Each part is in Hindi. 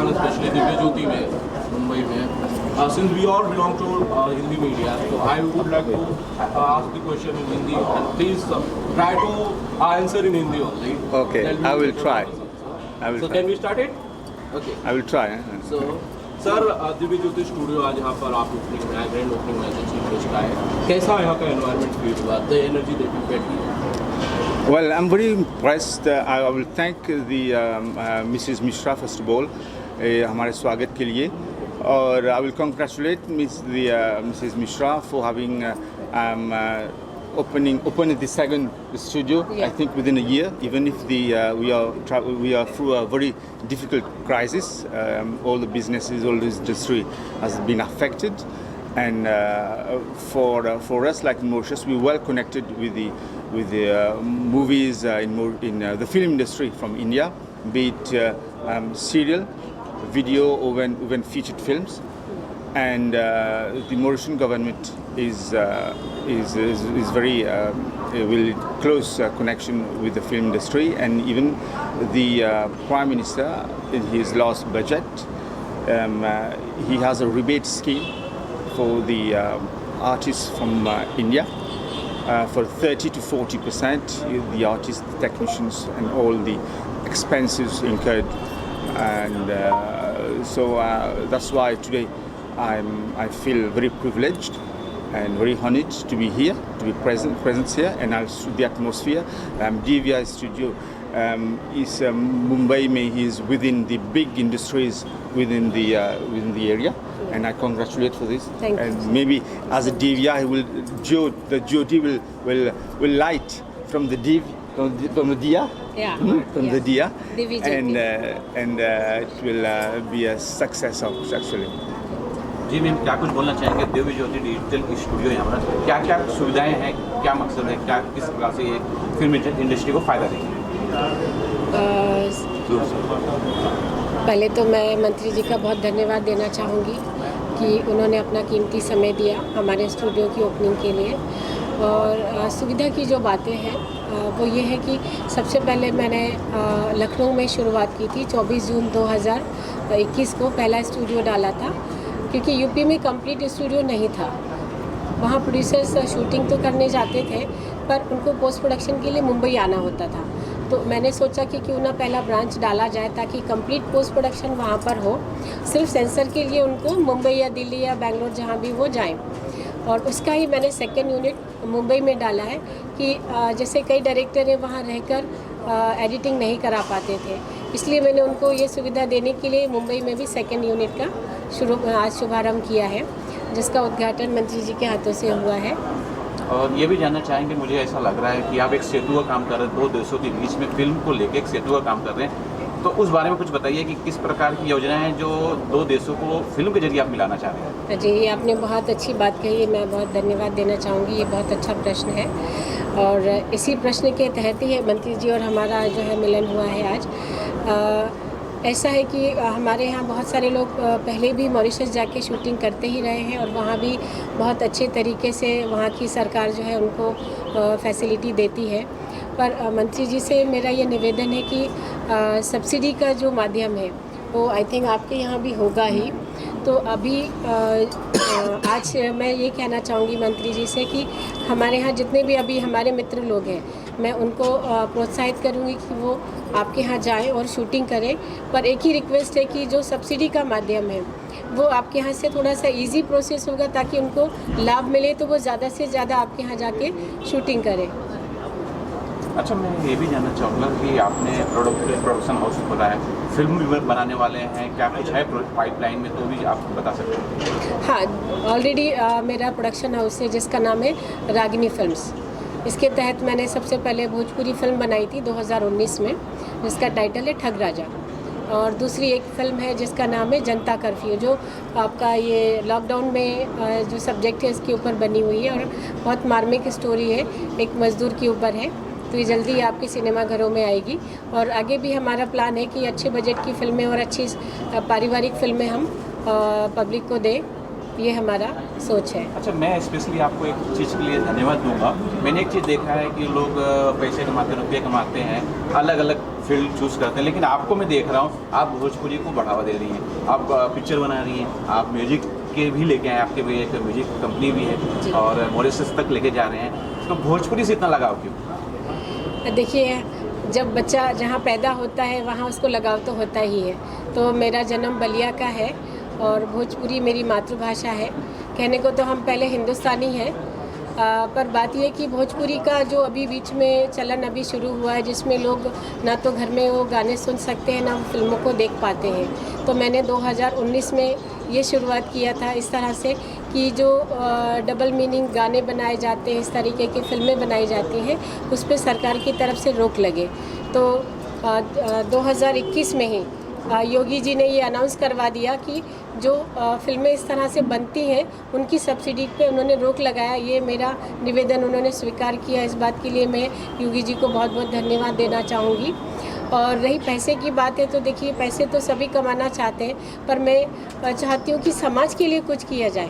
हिंदुस्तान, स्पेशली दिव्य ज्योति में, मुंबई में. Since we all belong to Hindi media, so I would like to ask the question in Hindi, and please try to answer in Hindi only. Okay, Then we I will take try. your answers. I will So try. can we start it? Okay. I will try. So, sir Divya Jyoti studio आज यहाँ पर आप ओपनिंग में, ग्रैंड ओपनिंग में ऐसे चीफ गेस्ट का है, कैसा यहाँ का एनवायरनमेंट फील हुआ, the energy that you get? Well, I'm very impressed. I will thank the Mrs. Mishra first of all, हमारे स्वागत के लिए, और I will congratulate Mrs. Mishra for having opened the second studio. Yeah. I think within a year, even if we are through a very difficult crisis. All the businesses, all the industry has been affected, and for us like Mauritius, we're well connected with the movies in the film industry from India, be it serial, video, or even featured films. And the Mauritian government is very will close connection with the film industry, and even the Prime Minister in his last budget, he has a rebate scheme for the artists from India. For 30 to 40%, the artists, the technicians, and all the expenses incurred, and so that's why today I feel very privileged and very honored to be here, to be present here, and also the atmosphere. DVI Studio is Mumbai mein, is within the big industries within the area, and I congratulate for this. Thank you. And maybe as a DVI, the Jyoti will light from the Diya. Yeah. From the Diya, Divi Jyoti. and it will be a success actually. जी मैम, क्या कुछ बोलना चाहेंगे दिव्य ज्योति डिजिटल स्टूडियो यहाँ पर क्या क्या सुविधाएं हैं, क्या मकसद है, क्या किस प्रकार से ये फिल्म इंडस्ट्री को फ़ायदा देंगे? पहले तो मैं मंत्री जी का बहुत धन्यवाद देना चाहूँगी कि उन्होंने अपना कीमती समय दिया हमारे स्टूडियो की ओपनिंग के लिए। और सुविधा की जो बातें हैं वो ये है कि सबसे पहले मैंने लखनऊ में शुरुआत की थी। 24 जून 2021 को पहला स्टूडियो डाला था, क्योंकि यूपी में कंप्लीट स्टूडियो नहीं था। वहाँ प्रोड्यूसर्स शूटिंग तो करने जाते थे, पर उनको पोस्ट प्रोडक्शन के लिए मुंबई आना होता था। तो मैंने सोचा कि क्यों ना पहला ब्रांच डाला जाए, ताकि कंप्लीट पोस्ट प्रोडक्शन वहाँ पर हो, सिर्फ सेंसर के लिए उनको मुंबई या दिल्ली या बेंगलोर जहाँ भी वो जाएं। और उसका ही मैंने सेकेंड यूनिट मुंबई में डाला है कि जैसे कई डायरेक्टर हैं वहाँ रहकर एडिटिंग नहीं करा पाते थे, इसलिए मैंने उनको ये सुविधा देने के लिए मुंबई में भी सेकेंड यूनिट का आज शुभारंभ किया है, जिसका उद्घाटन मंत्री जी के हाथों से हुआ है। और ये भी जानना चाहेंगे, मुझे ऐसा लग रहा है कि आप एक सेतु का काम कर रहे हैं, दो देशों के बीच में फिल्म को लेकर एक सेतु का काम कर रहे हैं, तो उस बारे में कुछ बताइए कि किस प्रकार की योजनाएं हैं जो दो देशों को फिल्म के जरिए आप मिलाना चाह रहे हैं? जी, ये आपने बहुत अच्छी बात कही है, मैं बहुत धन्यवाद देना चाहूँगी। ये बहुत अच्छा प्रश्न है, और इसी प्रश्न के तहत ही मंत्री जी और हमारा जो है मिलन हुआ है आज। ऐसा है कि हमारे यहाँ बहुत सारे लोग पहले भी मॉरिशस जाके शूटिंग करते ही रहे हैं, और वहाँ भी बहुत अच्छे तरीके से वहाँ की सरकार जो है उनको फैसिलिटी देती है। पर मंत्री जी से मेरा ये निवेदन है कि सब्सिडी का जो माध्यम है वो आई थिंक आपके यहाँ भी होगा ही। तो अभी आज मैं ये कहना चाहूँगी मंत्री जी से कि हमारे यहाँ जितने भी अभी हमारे मित्र लोग हैं, मैं उनको प्रोत्साहित करूँगी कि वो आपके यहाँ जाएं और शूटिंग करें। पर एक ही रिक्वेस्ट है कि जो सब्सिडी का माध्यम है वो आपके यहाँ से थोड़ा सा इजी प्रोसेस होगा, ताकि उनको लाभ मिले, तो वो ज़्यादा से ज़्यादा आपके यहाँ जाके शूटिंग करें। अच्छा, मैं ये भी जानना चाहूँगा कि आपने प्रोडक्शन हाउस खोला है, फिल्म भी बनाने वाले हैं, क्या कुछ है पाइपलाइन में, तो भी आप बता सकते हैं? हाँ, ऑलरेडी मेरा प्रोडक्शन हाउस है जिसका नाम है रागिनी फिल्म्स। इसके तहत मैंने सबसे पहले भोजपुरी फिल्म बनाई थी 2019 में, जिसका टाइटल है ठग राजा, और दूसरी एक फिल्म है जिसका नाम है जनता कर्फ्यू, जो आपका ये लॉकडाउन में जो सब्जेक्ट है इसके ऊपर बनी हुई है, और बहुत मार्मिक स्टोरी है, एक मज़दूर के ऊपर है। तो ये जल्दी आपके सिनेमा घरों में आएगी, और आगे भी हमारा प्लान है कि अच्छे बजट की फिल्में और अच्छी पारिवारिक फिल्में हम पब्लिक को दें, ये हमारा सोच है। अच्छा, मैं स्पेशली आपको एक चीज़ के लिए धन्यवाद दूंगा। मैंने एक चीज़ देखा है कि लोग पैसे कमाते, रुपये कमाते हैं, अलग अलग फील्ड चूज़ करते हैं, लेकिन आपको मैं देख रहा हूँ आप भोजपुरी को बढ़ावा दे रही हैं, आप पिक्चर बना रही हैं, आप म्यूजिक के भी लेके आए, आपके भी एक म्यूजिक कंपनी भी है और मॉरिशस तक लेके जा रहे हैं, तो भोजपुरी से इतना लगाव क्यों? देखिए, जब बच्चा जहाँ पैदा होता है वहाँ उसको लगाव तो होता ही है। तो मेरा जन्म बलिया का है और भोजपुरी मेरी मातृभाषा है। कहने को तो हम पहले हिंदुस्तानी हैं, पर बात यह कि भोजपुरी का जो अभी बीच में चलन अभी शुरू हुआ है, जिसमें लोग ना तो घर में वो गाने सुन सकते हैं ना वो फिल्मों को देख पाते हैं, तो मैंने 2019 में ये शुरुआत किया था इस तरह से कि जो डबल मीनिंग गाने बनाए जाते हैं, इस तरीके की फिल्में बनाई जाती हैं, उस पर सरकार की तरफ से रोक लगे। तो 2021 में ही योगी जी ने ये अनाउंस करवा दिया कि जो फिल्में इस तरह से बनती हैं उनकी सब्सिडी पे उन्होंने रोक लगाया। ये मेरा निवेदन उन्होंने स्वीकार किया। इस बात के लिए मैं योगी जी को बहुत बहुत धन्यवाद देना चाहूँगी। और रही पैसे की बात है, तो देखिए, पैसे तो सभी कमाना चाहते हैं, पर मैं चाहती हूँ कि समाज के लिए कुछ किया जाए,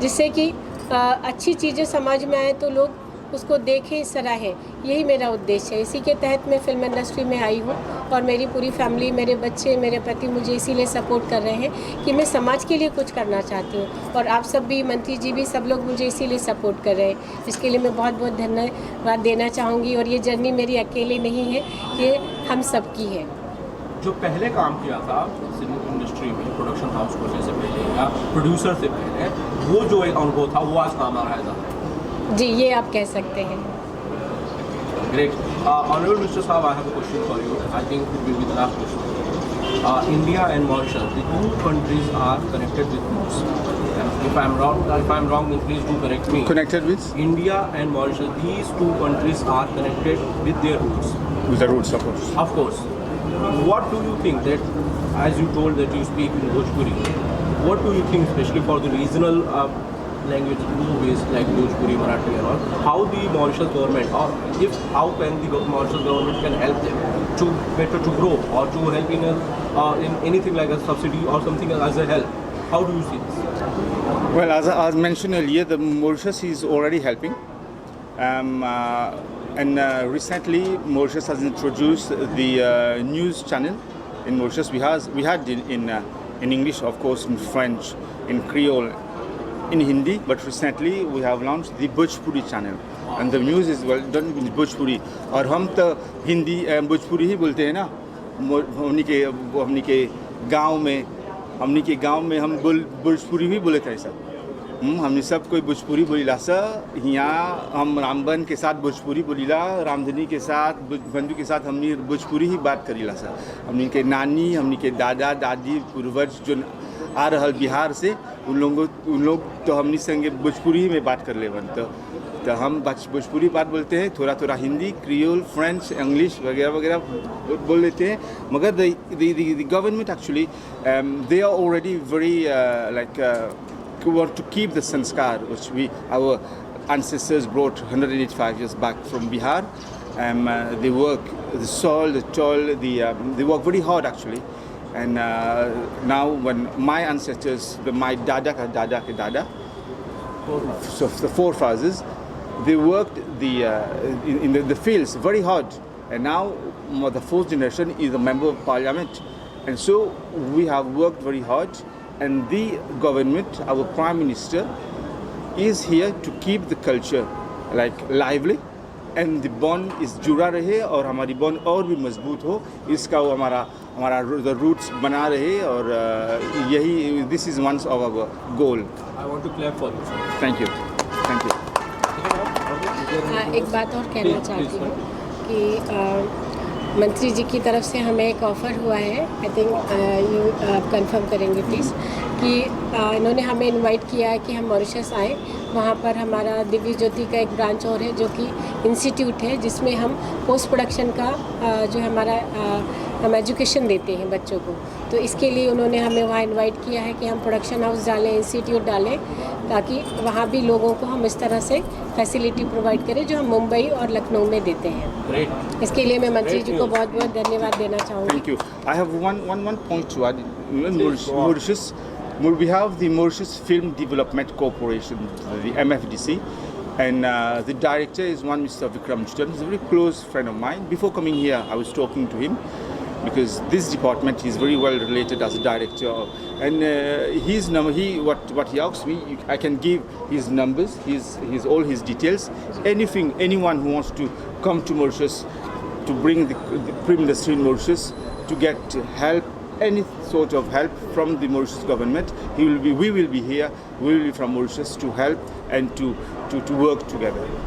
जिससे कि अच्छी चीज़ें समाज में आए तो लोग उसको देखें, सराहें। यही मेरा उद्देश्य है। इसी के तहत मैं फिल्म इंडस्ट्री में आई हूँ और मेरी पूरी फैमिली, मेरे बच्चे, मेरे पति मुझे इसीलिए सपोर्ट कर रहे हैं कि मैं समाज के लिए कुछ करना चाहती हूँ। और आप सब भी, मंत्री जी भी, सब लोग मुझे इसीलिए सपोर्ट कर रहे हैं। इसके लिए मैं बहुत बहुत धन्यवाद देना चाहूँगी। और ये जर्नी मेरी अकेली नहीं है, ये हम सब की है। जो पहले काम किया था फिल्म इंडस्ट्री में प्रोडक्शन हाउस खोलने से पहले या प्रोड्यूसर से पहले, वो जो एक अनुभव था वो आज काम आ रहा है। जी, ये आप कह सकते हैं। Great. Honorable Mr. Saab, I have a question for you. I think it will be the last question. India and Mauritius, the two countries are connected with roots. If I'm wrong, then please do correct me. Connected with? India and Mauritius, these two countries are connected with their roots. With the roots, of course. Of course. What do you think that, as you told that you speak in Bhojpuri, what do you think, especially for the regional language movies like Bhojpuri, Marathi and all, how the Mauritius government, or how can the Mauritius government can help them to better to grow or to help in anything like a subsidy or something as a help? How do you see this? Well, as mentioned earlier, the Mauritius is already helping. And recently, Mauritius has introduced the news channel in Mauritius. We had in English, of course, in French, in Creole, in Hindi, but recently we have launched the Bhojpuri channel, and the news is well done in Bhojpuri. और हम तो हिंदी भोजपुरी ही बोलते हैं ना, हमनी के गांव में हम भोजपुरी ही बोले थे सब। हमने सब कोई भोजपुरी बोलीला सा। यहाँ हम रामबन के साथ भोजपुरी बोलीला, रामधनी के साथ, बंधु के साथ हमने भोजपुरी ही बात करीला सा। हमने के नानी, हमने के दादा दादी पूर्वज जो आ रहा बिहार से, उन लोग तो हमनी संगे भोजपुरी ही में बात कर ले बन। तो हम भोजपुरी बात बोलते हैं, थोड़ा थोड़ा हिंदी, क्रियोल, फ्रेंच, इंग्लिश वगैरह वगैरह बोल लेते हैं। मगर the government actually they are already very want to keep the sanskar which our ancestors brought 185 years back from Bihar. They work the soil, the toil, they work very hard actually. And now when my ancestors, my dada ke dada, so the forefathers, they worked in the fields very hard. And now the fourth generation is a member of parliament. And so we have worked very hard. And the government, our prime minister, is here to keep the culture lively. And the bond is जुड़ा रहे और हमारी bond और भी मजबूत हो, इसका वो हमारा the roots बना रहे। और यही this is one of our goal. I want to clap for you. Thank you. एक बात और कहना चाहती हूँ कि मंत्री जी की तरफ से हमें एक ऑफ़र हुआ है। आई थिंक आप कंफर्म करेंगे प्लीज़ कि इन्होंने हमें इनवाइट किया है कि हम मॉरिशस आए। वहाँ पर हमारा दिव्य ज्योति का एक ब्रांच और है जो कि इंस्टीट्यूट है, जिसमें हम पोस्ट प्रोडक्शन का जो हमारा हम एजुकेशन देते हैं बच्चों को। तो इसके लिए उन्होंने हमें वहाँ इनवाइट किया है कि हम प्रोडक्शन हाउस डालें, इंस्टीट्यूट डालें, ताकि वहाँ भी लोगों को हम इस तरह से फैसिलिटी प्रोवाइड करें जो हम मुंबई और लखनऊ में देते हैं। Great. इसके लिए मैं मंत्री जी को बहुत बहुत धन्यवाद देना चाहूँगी। Thank you. I have one point to add. Mauritius, we have the Mauritius Film Development Corporation, the MFDC. And the director is one Mr. Vikram Jutan. He's a very close friend of mine. Before coming here, I was talking to him because this department is very well related as a director. And his number, what he asked me, I can give his numbers, his all his details. Anyone who wants to come to Mauritius to bring the film industry in Mauritius to get help, any sort of help from the Mauritius government, we will be here. We will be from Mauritius to help and to work together.